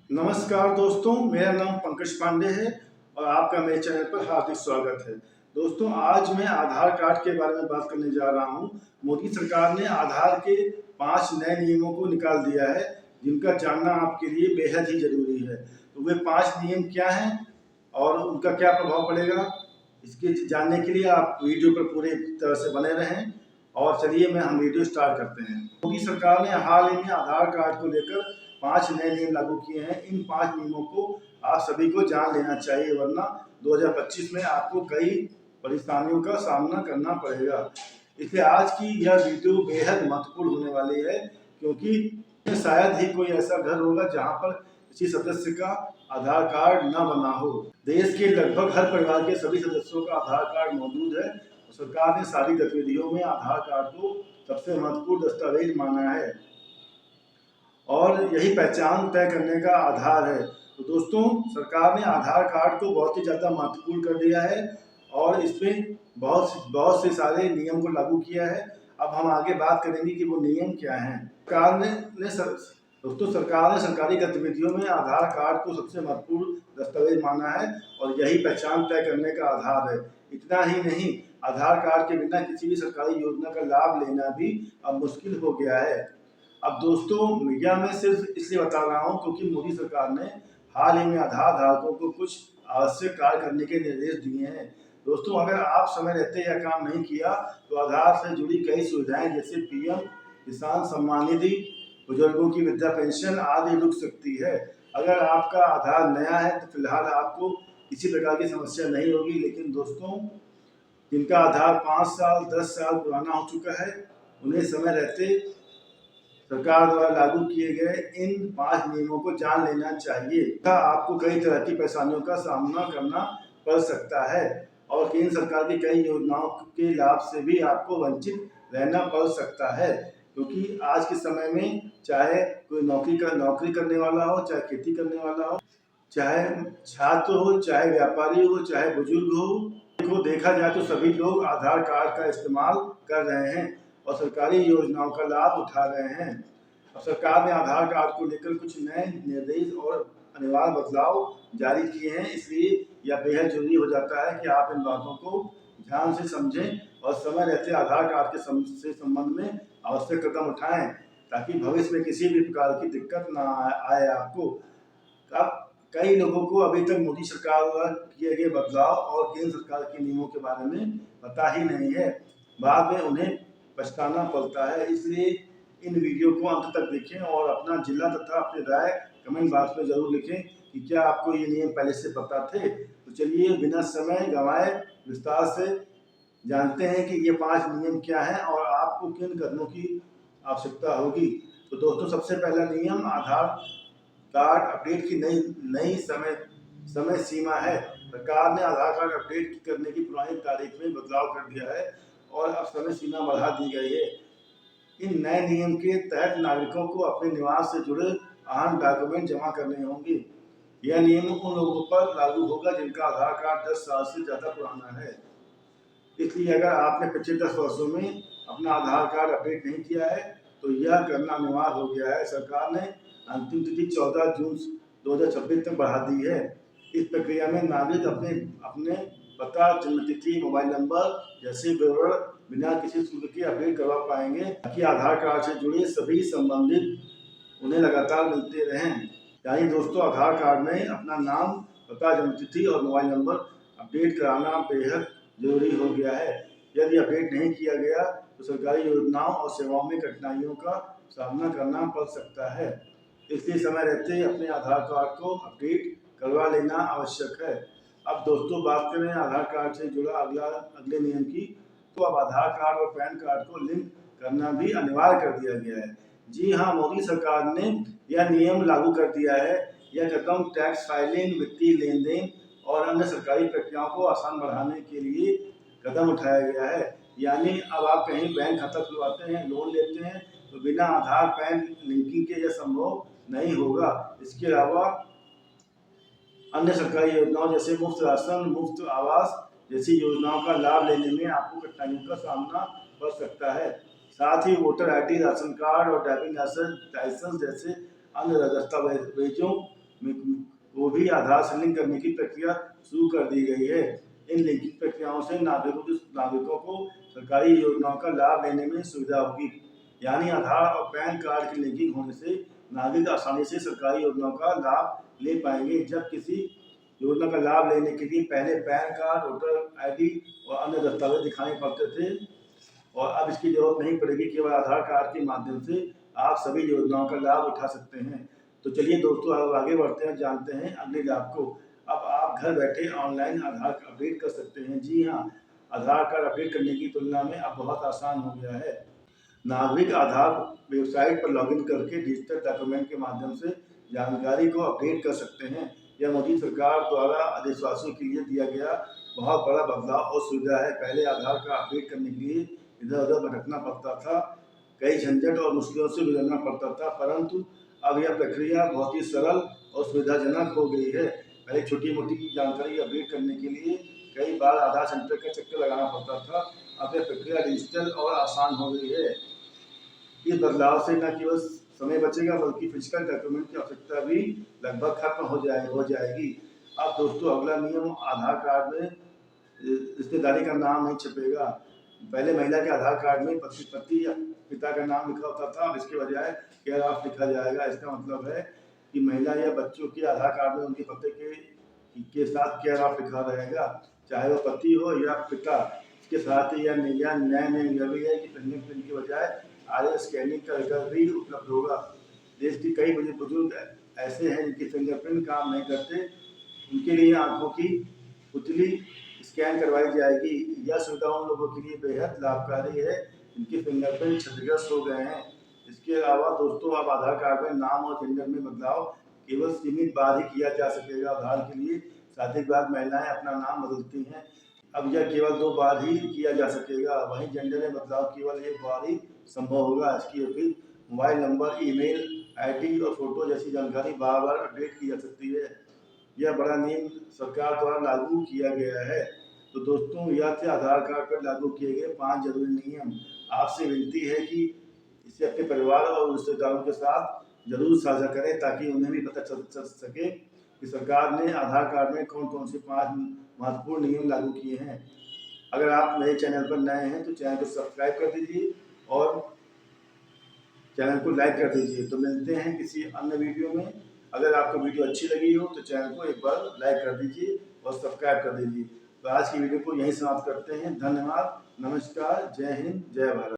नमस्कार दोस्तों, मेरा नाम पंकज पांडे है और आपका मेरे चैनल पर हार्दिक स्वागत है। दोस्तों, आज मैं आधार कार्ड के बारे में बात करने जा रहा हूं। मोदी सरकार ने आधार के 5 नए नियमों को निकाल दिया है, जिनका जानना आपके लिए बेहद ही जरूरी है। तो वे 5 नियम क्या हैं और उनका क्या प्रभाव पड़ेगा, इसके जानने के लिए आप वीडियो पर पूरे तरह से बने रहें। और चलिए हम वीडियो स्टार्ट करते हैं। मोदी सरकार ने हाल ही में आधार कार्ड को लेकर 5 नए नियम लागू किए हैं। इन 5 नियमों को आप सभी को जान लेना चाहिए, वरना 2025 में आपको कई परेशानियों का सामना करना पड़ेगा। इसलिए आज की यह वीडियो बेहद महत्वपूर्ण होने वाली है, क्योंकि शायद ही कोई ऐसा घर होगा जहां पर किसी सदस्य का आधार कार्ड न बना हो। देश के लगभग हर परिवार के सभी सदस्यों का आधार कार्ड मौजूद है। सरकार ने सारी गतिविधियों में आधार कार्ड को सबसे महत्वपूर्ण दस्तावेज माना है और यही पहचान तय करने का आधार है। तो दोस्तों, सरकार ने आधार कार्ड को बहुत ही ज़्यादा महत्वपूर्ण कर दिया है और इसमें बहुत से सारे नियम को लागू किया है। अब हम आगे बात करेंगे कि वो नियम क्या हैं। सरकार ने सरकारी गतिविधियों में आधार कार्ड को सबसे महत्वपूर्ण दस्तावेज माना है और यही पहचान तय करने का आधार है। इतना ही नहीं, आधार कार्ड के बिना किसी भी सरकारी योजना का लाभ लेना भी अब मुश्किल हो गया है। अब दोस्तों, मीडिया में सिर्फ इसलिए बता रहा हूँ क्योंकि मोदी सरकार ने हाल ही में आधार धारकों को कुछ आवश्यक कार्य करने के निर्देश दिए हैं। दोस्तों, अगर आप समय रहते यह काम नहीं किया तो आधार से जुड़ी कई सुविधाएं जैसे पीएम किसान सम्मान निधि, बुजुर्गों की वृद्धा पेंशन आदि रुक सकती है। अगर आपका आधार नया है तो फिलहाल आपको किसी प्रकार की समस्या नहीं होगी, लेकिन दोस्तों, जिनका आधार 5 साल 10 साल पुराना हो चुका है, उन्हें समय रहते सरकार द्वारा लागू किए गए इन 5 नियमों को जान लेना चाहिए। आपको कई तरह की परेशानियों का सामना करना पड़ सकता है और केंद्र सरकार की कई योजनाओं के लाभ से भी आपको वंचित रहना पड़ सकता है, क्योंकि आज के समय में चाहे कोई नौकरी करने वाला हो, चाहे खेती करने वाला हो, चाहे छात्र हो, चाहे व्यापारी हो, चाहे बुजुर्ग हो, को देखा जाए तो सभी लोग आधार कार्ड का इस्तेमाल कर रहे हैं और सरकारी योजनाओं का लाभ उठा रहे हैं। अब सरकार ने आधार कार्ड को लेकर कुछ नए निर्देश और अनिवार्य बदलाव जारी किए हैं, इसलिए यह बेहद जरूरी हो जाता है कि आप इन बातों को ध्यान से समझें और समय रहते आधार कार्ड के संबंध में आवश्यक कदम उठाएं, ताकि भविष्य में किसी भी प्रकार की दिक्कत ना आए आपको। अब कई लोगों को अभी तक मोदी सरकार द्वारा किए गए बदलाव और केंद्र सरकार के नियमों के बारे में पता ही नहीं है। बाद में उन्हें पछताना पड़ता है। इसलिए इन वीडियो को अंत तक देखें और अपना जिला तथा अपनी राय कमेंट बॉक्स में जरूर लिखें कि क्या आपको ये नियम पहले से पता थे। तो चलिए बिना समय गंवाए विस्तार से जानते हैं कि ये 5 नियम क्या हैं और आपको किन कदमों की आवश्यकता होगी। तो दोस्तों, सबसे पहला नियम आधार कार्ड अपडेट की नई समय सीमा है। सरकार ने आधार कार्ड अपडेट करने की पुरानी तारीख में बदलाव कर दिया है और अब समय सीमा बढ़ा दी गई है। इन नए नियम के तहत नागरिकों को अपने निवास से जुड़े अहम डॉक्यूमेंट जमा करने होंगे। यह नियम उन लोगों पर लागू होगा जिनका आधार कार्ड 10 साल से ज्यादा पुराना है। इसलिए अगर आपने पिछले 10 वर्षों में अपना आधार कार्ड अपडेट नहीं किया है तो यह करना अनिवार्य हो गया है। सरकार ने अंतिम तिथि 14 जून 2026 तक बढ़ा दी है। इस प्रक्रिया में नागरिक अपने पता, जन्म तिथि, मोबाइल नंबर जैसे विवरण बिना किसी शुल्क के अपडेट करवा पाएंगे, ताकि आधार कार्ड से जुड़े सभी संबंधित उन्हें लगातार मिलते रहें। यानी दोस्तों, आधार कार्ड में अपना नाम, पता, जन्म तिथि और मोबाइल नंबर अपडेट कराना बेहद जरूरी हो गया है। यदि अपडेट नहीं किया गया तो सरकारी योजनाओं और सेवाओं में कठिनाइयों का सामना करना पड़ सकता है। इसलिए समय रहते अपने आधार कार्ड को अपडेट करवा लेना आवश्यक है। अब दोस्तों, बात करें आधार कार्ड से जुड़ा अगले नियम की, तो अब आधार कार्ड और पैन कार्ड को लिंक करना भी अनिवार्य कर दिया गया है। जी हाँ, मोदी सरकार ने यह नियम लागू कर दिया है। यह कदम टैक्स फाइलिंग, वित्तीय लेन देन और अन्य सरकारी प्रक्रियाओं को आसान बढ़ाने के लिए कदम उठाया गया है। यानी अब आप कहीं बैंक खाता खुलवाते हैं, लोन लेते हैं, तो बिना आधार पैन लिंकिंग के यह संभव नहीं होगा। इसके अलावा अन्य सरकारी योजनाओं जैसे मुफ्त राशन, मुफ्त आवास जैसी योजनाओं का लाभ लेने में आपको कठिनाइयों का सामना पड़ सकता है। साथ ही वोटर आईडी, राशन कार्ड और ड्राइविंग लाइसेंस जैसे अन्य दस्तावेजों को भी आधार से लिंक करने की प्रक्रिया शुरू कर दी गई है। इन लिंकिंग प्रक्रियाओं से नागरिकों को सरकारी योजनाओं का लाभ लेने में सुविधा होगी। यानी आधार और पैन कार्ड की लिंकिंग होने से नागरिक आसानी से सरकारी योजनाओं का लाभ ले पाएंगे। जब किसी योजना का लाभ लेने के लिए पहले पैन कार्ड, वोटर आईडी और अन्य दस्तावेज दिखाने पड़ते थे, और अब इसकी जरूरत नहीं पड़ेगी। केवल आधार कार्ड के माध्यम से आप सभी योजनाओं का लाभ उठा सकते हैं। तो चलिए दोस्तों, अब आगे बढ़ते हैं, जानते हैं अगले लाभ को। अब आप घर बैठे ऑनलाइन आधार अपडेट कर सकते हैं। जी हाँ, आधार कार्ड अपडेट करने की तुलना में अब बहुत आसान हो गया है। नागरिक आधार वेबसाइट पर लॉगिन करके डिजिटल डॉक्यूमेंट के माध्यम से जानकारी को अपडेट कर सकते हैं। यह मोदी सरकार द्वारा देशवासियों के लिए दिया गया बहुत बड़ा बदलाव और सुविधा है। पहले आधार कार्ड अपडेट करने के लिए इधर उधर भटकना पड़ता था, कई झंझट और मुश्किलों से गुजरना पड़ता था, परंतु अब यह प्रक्रिया बहुत ही सरल और सुविधाजनक हो गई है। पहले छोटी मोटी जानकारी अपडेट करने के लिए कई बार आधार सेंटर का चक्कर लगाना पड़ता था, अब यह प्रक्रिया डिजिटल और आसान हो गई है। इस बदलाव से न केवल समय बचेगा बल्कि फिजिकल डॉक्यूमेंट की आवश्यकता भी लगभग खत्म हो जाएगी। अब दोस्तों, अगला नियम, आधार कार्ड में रिश्तेदारी का नाम नहीं छपेगा। पहले महिला के आधार कार्ड में पति या पिता का नाम लिखा होता था, अब इसके बजाय केयर ऑफ लिखा जाएगा। इसका मतलब है कि महिला या बच्चों के आधार कार्ड में उनके पति के साथ केयर ऑफ लिखा रहेगा, चाहे वो पति हो या पिता। इसके साथ ही यह नया नियम यह भी है कि फिंगरप्रिंट के बजाय आगे स्कैनिंग का विकल्प भी उपलब्ध होगा। देश के कई बुजुर्ग ऐसे हैं जिनके फिंगरप्रिंट काम नहीं करते, उनके लिए आंखों की पुतली स्कैन करवाई जाएगी। यह सुविधा उन लोगों के लिए बेहद लाभकारी है जिनके फिंगरप्रिंट क्षतिग्रस्त हो गए हैं। इसके अलावा दोस्तों, अब आधार कार्ड में नाम और जेंडर में बदलाव केवल सीमित बार ही किया जा सकेगा। उदाहरण के लिए शादी के बाद महिलाएं अपना नाम बदलती हैं, अब यह केवल 2 बार ही किया जा सकेगा। वहीं जेंडर में बदलाव केवल 1 बार ही संभव होगा। इसकी अतिरिक्त मोबाइल नंबर, ईमेल आईडी और फोटो जैसी जानकारी बार बार अपडेट की जा सकती है। यह बड़ा नियम सरकार द्वारा लागू किया गया है। तो दोस्तों, यह थे आधार कार्ड पर लागू किए गए 5 जरूरी नियम। आपसे विनती है कि इसे अपने परिवार और रिश्तेदारों के साथ जरूर साझा करें ताकि उन्हें भी पता चल सके कि सरकार ने आधार कार्ड में कौन कौन से 5 महत्वपूर्ण नियम लागू किए हैं। अगर आप मेरे चैनल पर नए हैं तो चैनल को सब्सक्राइब कर दीजिए और चैनल को लाइक कर दीजिए। तो मिलते हैं किसी अन्य वीडियो में। अगर आपको वीडियो अच्छी लगी हो तो चैनल को एक बार लाइक कर दीजिए और सब्सक्राइब कर दीजिए। तो आज की वीडियो को यहीं समाप्त करते हैं। धन्यवाद, नमस्कार, जय हिंद, जय भारत।